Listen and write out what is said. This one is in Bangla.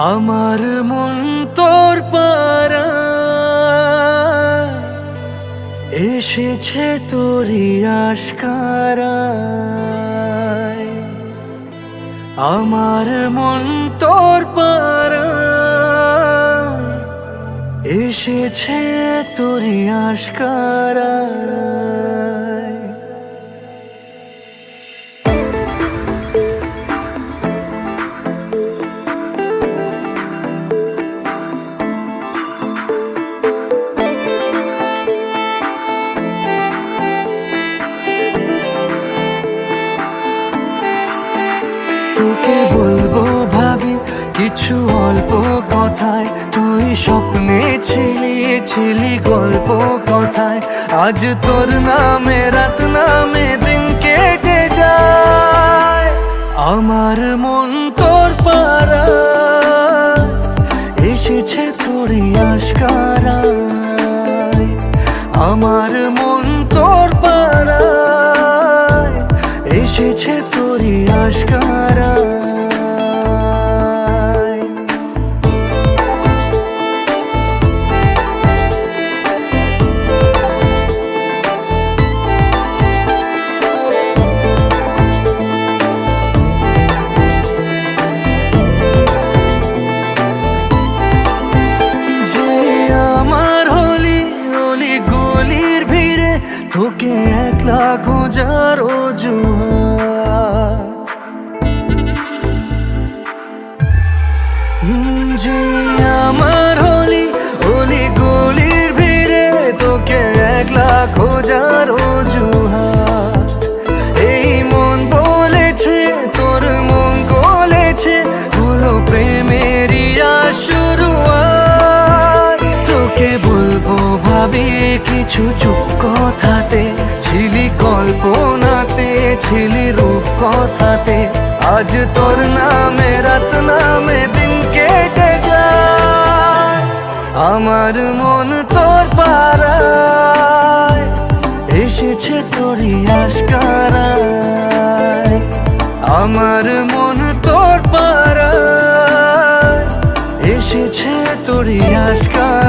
আমার মন তোর পাড়ায় এসেছে তোরই আশকারায়। আমার মন তোর পাড়ায় এসেছে তোরই আশকারায়। তোকে বলবো ভাবি কিছু অল্প কথায়, তুই স্বপ্নে ছিলি গল্প কথায়। আজ তোর নামে রাত নামে দিন কেটে যায়। আমার মন তোর পাড়ায় এসেছে তোরই আশকারায়। আমার মন তোর পাড়ায় এসেছে তোরই আশকারায়। যে আমার হলি অলি গলির ভিড়ে তোকে একলা খোঁজার অজুহাত। যে আমার হলি অলি গলির ভিড়ে তোকে একলা খোঁজার অজুহাত। এই মন বলেছে তোর মন গলেছে, হলো প্রেমেরই শুরুয়াত। তোকে বলবো ভাবি কিছু চুপ কথাতে, ছিলি কল্পনাতে ছিলি রূপ কথাতে। আজ তোর নামে রাত নামে দিন কেটে যায়। আমার মন তোর পাড়ায় এসেছে তোরই আশকারায়। আমার মন তোর পাড়ায় এসেছে তোরই আশকারায়।